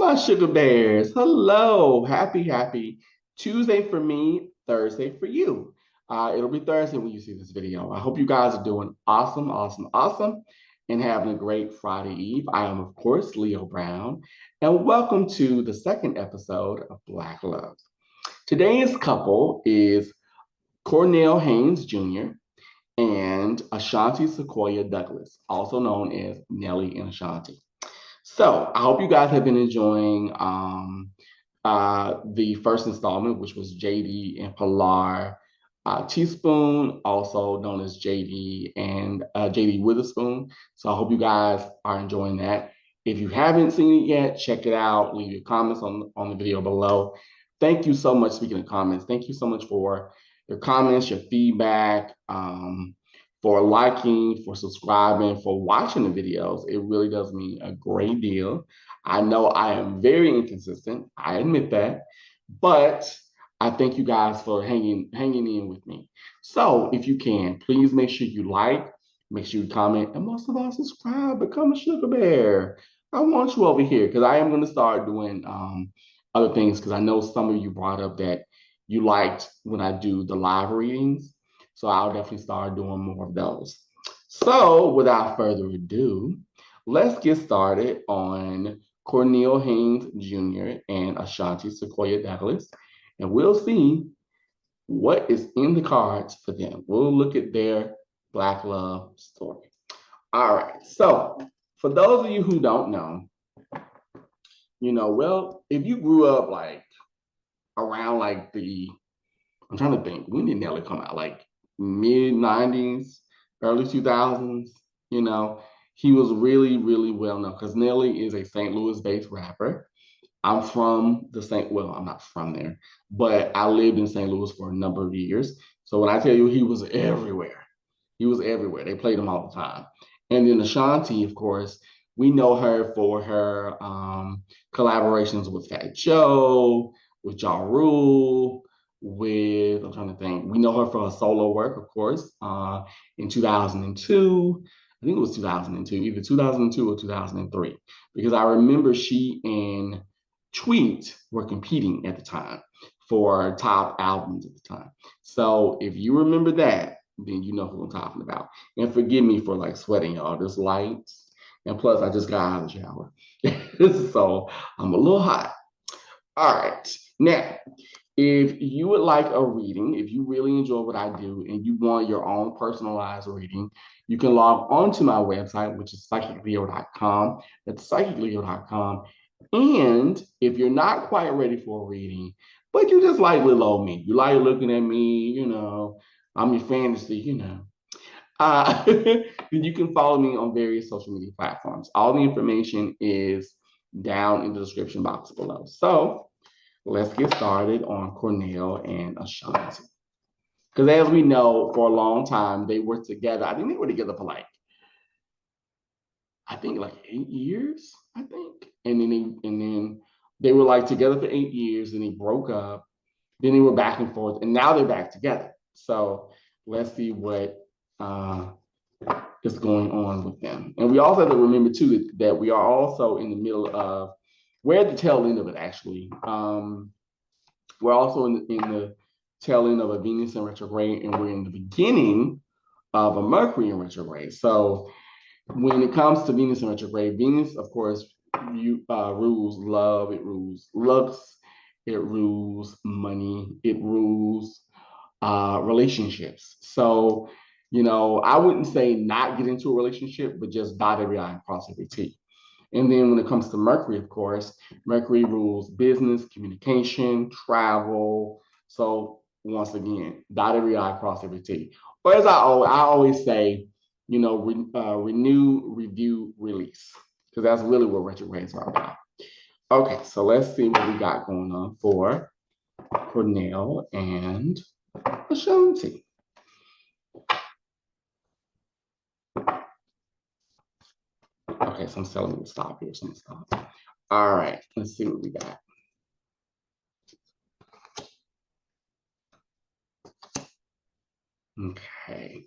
My sugar bears, hello. Happy Tuesday for me, Thursday for you. It'll be Thursday when you see this video. I hope you guys are doing awesome, and having a great Friday Eve. I am, of course, Leo Brown, and welcome to the second episode of Black Love. Today's couple is Cornell Haynes Jr. and Ashanti Sequoia Douglas, also known as Nelly and Ashanti. So I hope you guys have been enjoying the first installment, which was JD and Pilar Teaspoon, also known as JD and JD Witherspoon. So I hope you guys are enjoying that. If you haven't seen it yet, check it out. Leave your comments on the video below. Thank you so much, speaking of comments, thank you so much for your comments, your feedback, for liking, for subscribing, for watching the videos. It really does mean a great deal. I know I am very inconsistent. I admit that, but I thank you guys for hanging in with me. So if you can, please make sure you like, make sure you comment, and most of all, subscribe, become a sugar bear. I want you over here because I am going to start doing other things because I know some of you brought up that you liked when I do the live readings. So I'll definitely start doing more of those. So without further ado, let's get started on Cornell Haynes Jr. and Ashanti Sequoia Douglas, and we'll see what is in the cards for them. We'll look at their Black love story. All right, so for those of you who don't know, well, if you grew up like around like I'm trying to think, when did Nelly come out? Like mid 90s, early 2000s, he was really well known because Nelly is a St. Louis based rapper. I'm from I'm not from there, but I lived in St. Louis for a number of years. So when I tell you he was everywhere, he was everywhere. They played him all the time. And then Ashanti, of course, we know her for her collaborations with Fat Joe, with Ja Rule, I'm trying to think, we know her for her solo work, of course, in 2002. I think it was 2002, either 2002 or 2003, because I remember she and Tweet were competing at the time for top albums at the time. So if you remember that, then you know who I'm talking about. And forgive me for like sweating, y'all. There's lights. And plus, I just got out of the shower. So I'm a little hot. All right. Now, if you would like a reading, if you really enjoy what I do and you want your own personalized reading, you can log on to my website, which is psychicleo.com. That's psychicleo.com. And if you're not quite ready for a reading, but you just like little old me, you like looking at me, I'm your fantasy, then you can follow me on various social media platforms. All the information is down in the description box below. So let's get started on Cornell and Ashanti. Because as we know, for a long time, they were together. I think they were together for like 8 years, I think. And then they were like together for 8 years, and they broke up. Then they were back and forth, and now they're back together. So let's see what is going on with them. And we also have to remember too that we are also in the middle of, we're at the tail end of it actually. We're also in the tail end of a Venus in retrograde, and we're in the beginning of a Mercury in retrograde. So when it comes to Venus in retrograde, Venus, of course, rules love, it rules looks, it rules money, it rules relationships. So, I wouldn't say not get into a relationship, but just dot every I and cross every T. And then when it comes to Mercury, of course, Mercury rules business, communication, travel. So once again, dot every I, cross every T. Or as I always say, renew, review, release, because that's really what retrogrades are about. Okay, so let's see what we got going on for Cornell and Ashanti. Okay, so I'm telling you to stop here. So I'm stop. All right, let's see what we got. Okay,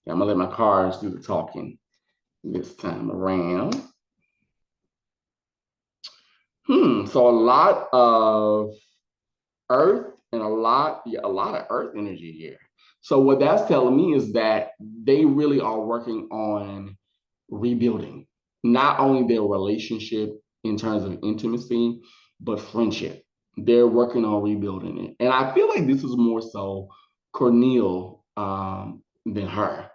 I'm gonna let my cards do the talking this time around. So a lot of earth and yeah, a lot of earth energy here. So what that's telling me is that they really are working on rebuilding not only their relationship in terms of intimacy, but friendship. They're working on rebuilding it. And I feel like this is more so Cornel than her.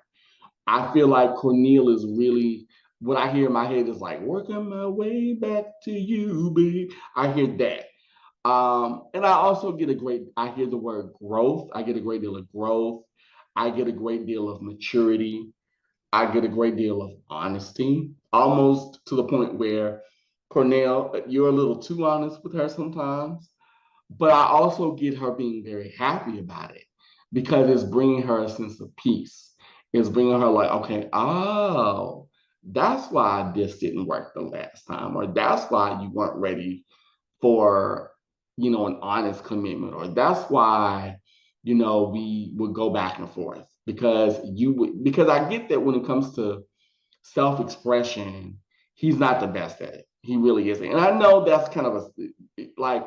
I feel like Cornel is really what I hear in my head is like working my way back to you, babe. I hear that. And I also get I hear the word growth. I get a great deal of growth. I get a great deal of maturity. I get a great deal of honesty, almost to the point where Cornell, you're a little too honest with her sometimes. But I also get her being very happy about it because it's bringing her a sense of peace. It's bringing her like, okay, oh, that's why this didn't work the last time, or that's why you weren't ready for, an honest commitment, or that's why, we would go back and forth because I get that when it comes to self-expression, he's not the best at it. He really isn't. And I know that's kind of like,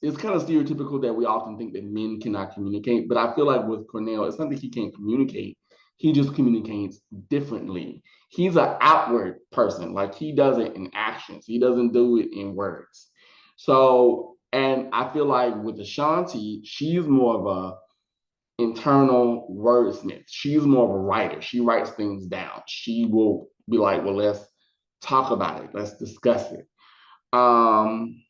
it's kind of stereotypical that we often think that men cannot communicate, but I feel like with Cornell, it's not that he can't communicate. He just communicates differently. He's an outward person, like he does it in actions. He doesn't do it in words. So, and I feel like with Ashanti, she's more of a internal wordsmith. She's more of a writer. She writes things down. She will be like, well, let's talk about it. Let's discuss it. Um,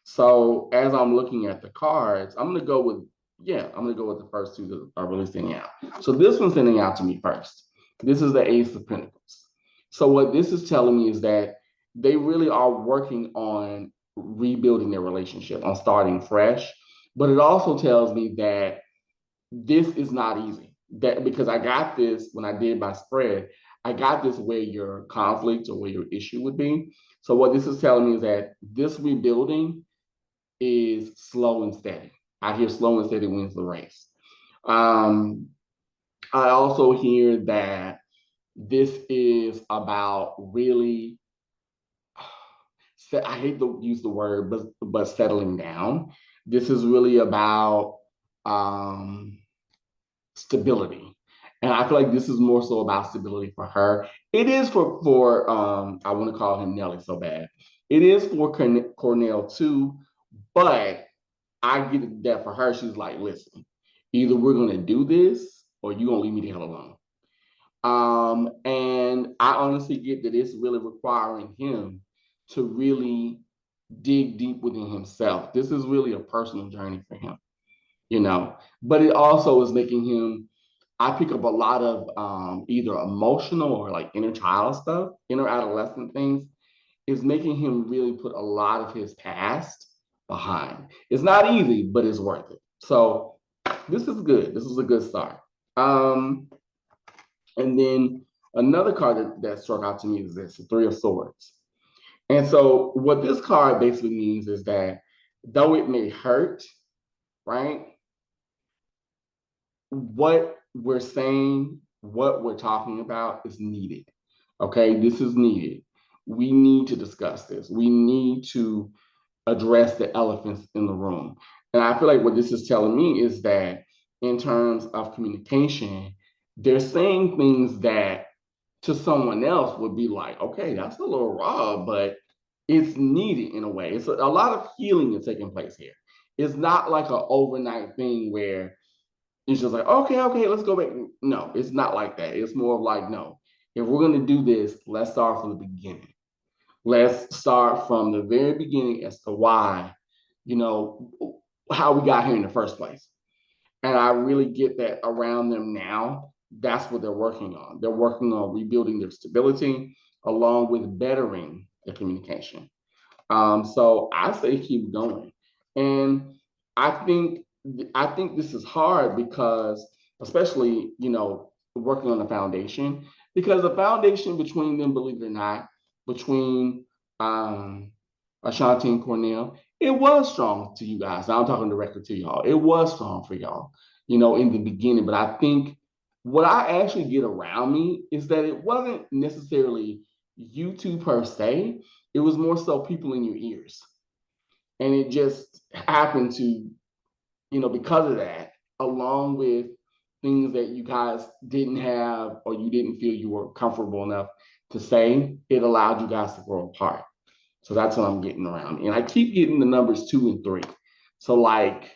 so as I'm looking at the cards, I'm gonna go with the first two that are really standing out. So this one's standing out to me first. This is the Ace of Pentacles. So what this is telling me is that they really are working on rebuilding their relationship, on starting fresh. But it also tells me that this is not easy. That because I got this when I did my spread, I got this where your conflict or where your issue would be. So what this is telling me is that this rebuilding is slow and steady. I hear slow and steady wins the race. Um, I also hear that this is about really, I hate to use the word, but settling down. This is really about um, stability. And I feel like this is more so about stability for her. It is for I want to call him Nelly so bad. It is for Cornell too, but I get that for her, she's like, listen, either we're gonna do this or you're gonna leave me the hell alone. And I honestly get that it's really requiring him to really dig deep within himself. This is really a personal journey for him, but it also is making him, I pick up a lot of either emotional or like inner child stuff, inner adolescent things, is making him really put a lot of his past behind. It's not easy, but it's worth it. So this is good. This is a good start. Um, and then another card that struck out to me is this, the Three of Swords. And so what this card basically means is that though it may hurt, right? What we're saying, what we're talking about is needed. Okay, this is needed. We need to discuss this. We need to address the elephants in the room. And I feel like what this is telling me is that in terms of communication, they're saying things that to someone else would be like, okay, that's a little raw, but it's needed in a way. It's a lot of healing is taking place here. It's not like an overnight thing where it's just like, okay, let's go back. No, it's not like that. It's more of like, no, if we're going to do this, let's start from the beginning. Let's start from the very beginning as to why, you know, how we got here in the first place. And I really get that around them now. That's what they're working on. They're working on rebuilding their stability along with bettering their communication. So I say keep going. And I think I think this is hard because, especially, working on the foundation, because the foundation between them, believe it or not, between um, Ashanti and Cornell, it was strong to you guys. I'm talking directly to y'all. It was strong for y'all, in the beginning. But I think what I actually get around me is that it wasn't necessarily you two per se. It was more so people in your ears. And it just happened to, because of that, along with things that you guys didn't have or you didn't feel you were comfortable enough to say, it allowed you guys to grow apart. So that's what I'm getting around. And I keep getting the numbers 2 and 3. So like,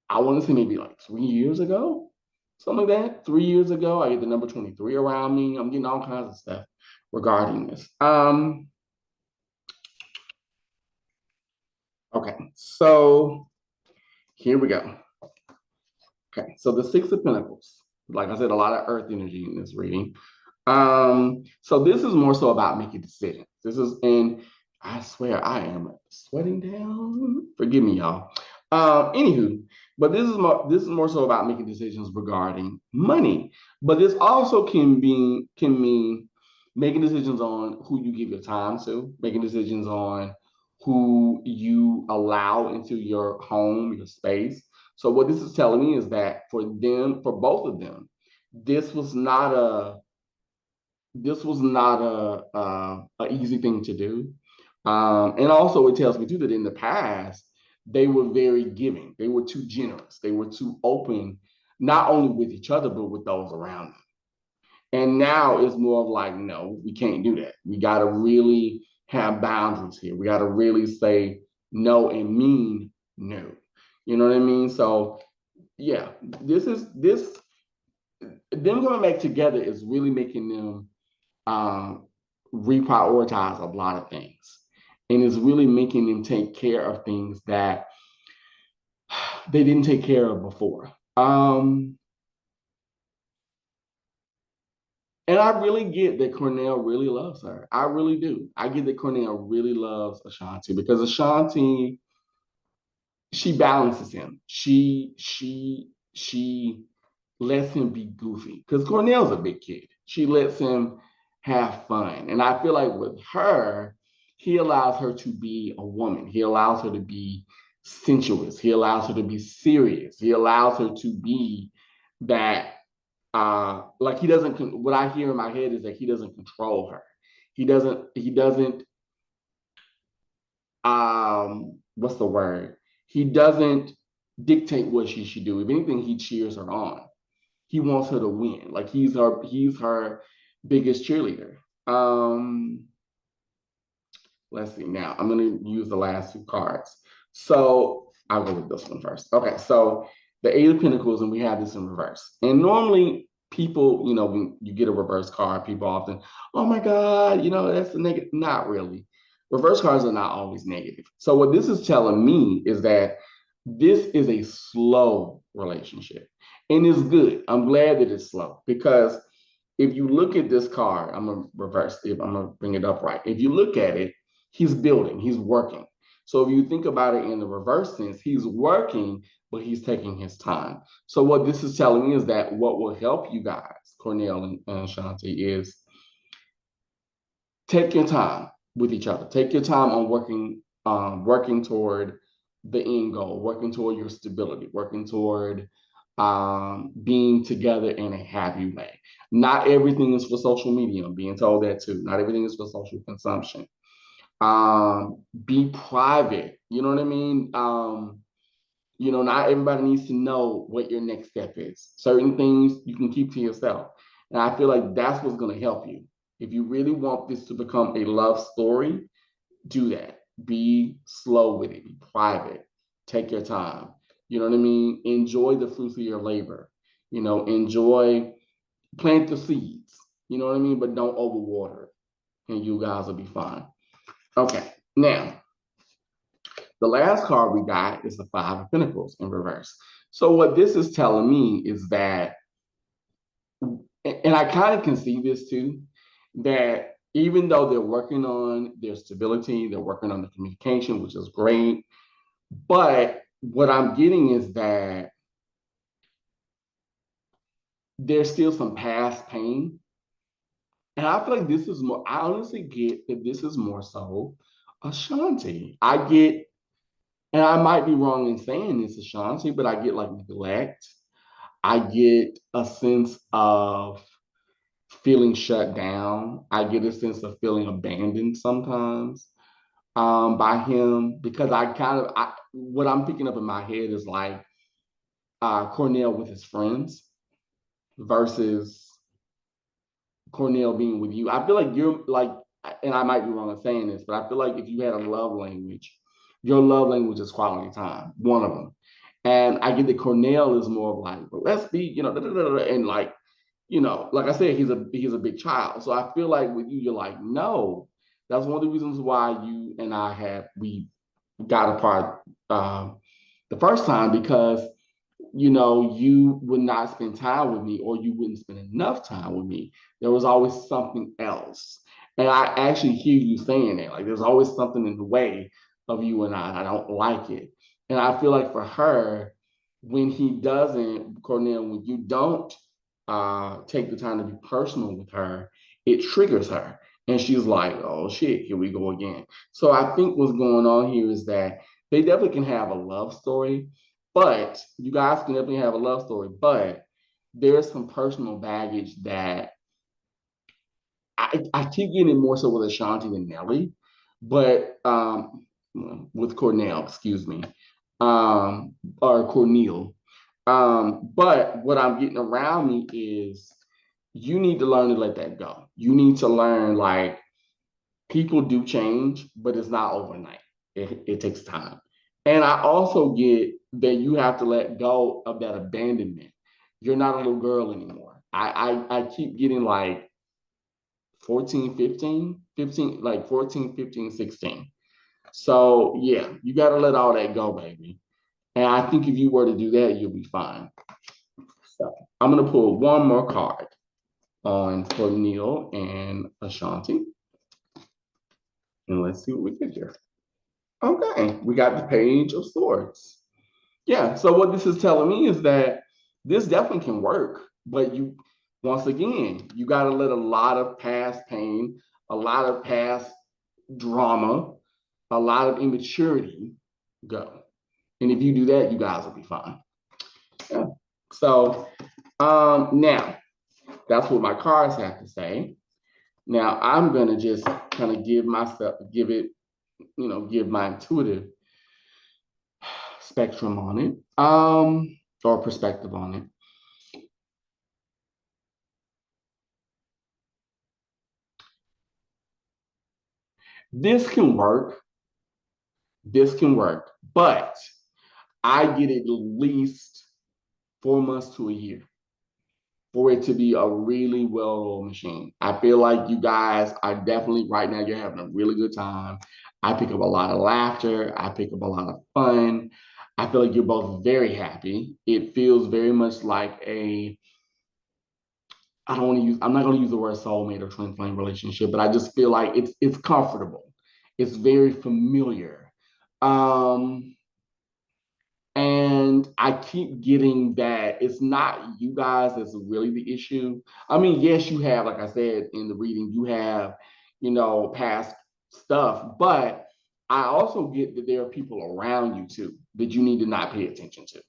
I want to say maybe like 3 years ago, something like that. 3 years ago, I get the number 23 around me. I'm getting all kinds of stuff regarding this. Okay, so here we go. Okay, so the Six of Pentacles. Like I said, a lot of earth energy in this reading. So this is more so about making decisions. And I swear I am sweating down. Forgive me, y'all. Anywho, but this is more so about making decisions regarding money. But this also can mean making decisions on who you give your time to, making decisions on who you allow into your home, your space. So what this is telling me is that for both of them, this was not a a easy thing to do. And also it tells me too that in the past, they were very giving. They were too generous. They were too open, not only with each other, but with those around them. And now it's more of like, no, we can't do that. We got to really have boundaries here. We got to really say no and mean no. You know what I mean? So yeah, this them coming back together is really making them um, reprioritize a lot of things, and it's really making them take care of things that they didn't take care of before. And I really get that Cornell really loves her. I really do. I get that Cornell really loves Ashanti because Ashanti, she balances him. She lets him be goofy because Cornell's a big kid. She lets him have fun. And I feel like with her, he allows her to be a woman. He allows her to be sensuous. He allows her to be serious. He allows her to be that like he doesn't what I hear in my head is that he doesn't control her. He doesn't what's the word? He doesn't dictate what she should do. If anything, he cheers her on. He wants her to win. Like he's her biggest cheerleader. Um, let's see. Now I'm gonna use the last 2 cards. So I'll go with this one first. Okay, so the Eight of Pentacles, and we have this in reverse. And normally people, when you get a reverse card, people often, oh my God, that's the negative. Not really. Reverse cards are not always negative. So what this is telling me is that this is a slow relationship. And it's good. I'm glad that it's slow because if you look at this card, I'm gonna reverse it, I'm gonna bring it up right. If you look at it, he's building, he's working. So if you think about it in the reverse sense, he's working, but he's taking his time. So what this is telling me is that what will help you guys, Cornell and Shanti, is take your time with each other. Take your time on working toward the end goal, working toward your stability, working toward being together in a happy way. Not everything is for social media. I'm being told that too. Not everything is for social consumption. Be private. You know what I mean? Not everybody needs to know what your next step is. Certain things you can keep to yourself. And I feel like that's what's going to help you. If you really want this to become a love story, do that. Be slow with it. Be private. Take your time. You know what I mean? Enjoy the fruits of your labor. Enjoy, plant the seeds. You know what I mean? But don't overwater it, and you guys will be fine. Okay. Now, the last card we got is the Five of Pentacles in reverse. So what this is telling me is that, and I kind of can see this too, that even though they're working on their stability, they're working on the communication, which is great. But what I'm getting is that there's still some past pain. And I feel like this is more, I honestly get that this is more so Ashanti. I get, and I might be wrong in saying this, Ashanti, but I get like neglect. I get a sense of feeling shut down. I get a sense of feeling abandoned sometimes. by him because what I'm picking up in my head is like Cornell with his friends versus Cornell being with you. I feel like you're like, and I might be wrong in saying this, but I feel like if you had a love language, your love language is quality time, one of them. And I get that Cornell is more of like, well, let's be, da, da, da, da, and like, like I said, he's a big child. So I feel like with you, you're like, no. That's one of the reasons why you and we got apart the first time because you would not spend time with me or you wouldn't spend enough time with me. There was always something else. And I actually hear you saying that. Like there's always something in the way of you and I. I don't like it. And I feel like for her, when he doesn't, Cornell, when you don't take the time to be personal with her, it triggers her. And she's like, oh shit, here we go again. So I think what's going on here is that they definitely can have a love story, but you guys can definitely have a love story, but there's some personal baggage that I keep getting more so with Ashanti than Nelly, but with Cornell, excuse me, or Cornel. But what I'm getting around me is you need to learn to let that go. You need to learn like people do change, but it's not overnight. It takes time. And I also get that you have to let go of that abandonment. You're not a little girl anymore. I keep getting like 14, 15, 15, like 14, 15, 16. So yeah, you got to let all that go, baby. And I think if you were to do that, you'll be fine. So I'm going to pull one more card on for Neil and Ashanti. And let's see what we get here. Okay, we got the Page of Swords. Yeah, so what this is telling me is that this definitely can work, but once again, you got to let a lot of past pain, a lot of past drama, a lot of immaturity go. And if you do that, you guys will be fine. Yeah. So now that's what my cards have to say. Now I'm gonna just kind of give my intuitive spectrum on it, or perspective on it. This can work. This can work, but I get at least 4 months to a year for it to be a really well-oiled machine. I feel like you guys are definitely right now, you're having a really good time. I pick up a lot of laughter. I pick up a lot of fun. I feel like you're both very happy. It feels very much like I'm not going to use the word soulmate or twin flame relationship, but I just feel like it's comfortable. It's very familiar. Um, and I keep getting that it's not you guys that's really the issue. I mean, yes, you have, like I said in the reading, you have, past stuff, but I also get that there are people around you too that you need to not pay attention to.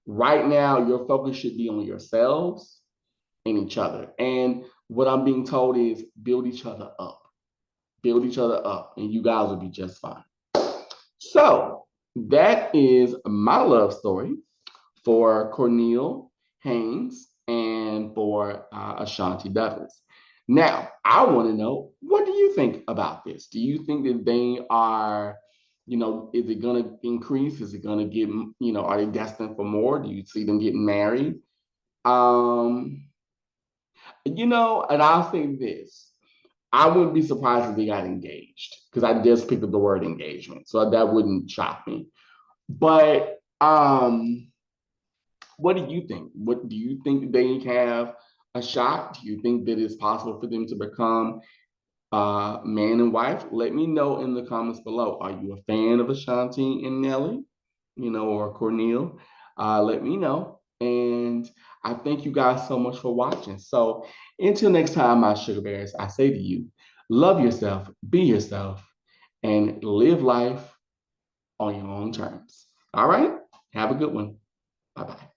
Right now, your focus should be on yourselves and each other. And what I'm being told is build each other up, and you guys will be just fine. So that is my love story for Cornel Haynes and for Ashanti Douglas. Now, I want to know, what do you think about this? Do you think that they are, is it going to increase? Is it going to get, are they destined for more? Do you see them getting married? Um, and I'll say this. I wouldn't be surprised if they got engaged because I just picked up the word engagement. So that wouldn't shock me. But what do you think? What do you think they have a shot? Do you think that it's possible for them to become man and wife? Let me know in the comments below. Are you a fan of Ashanti and Nelly, or Cornel? Let me know. And I thank you guys so much for watching. So until next time, my sugar bears, I say to you, love yourself, be yourself, and live life on your own terms. All right? Have a good one. Bye-bye.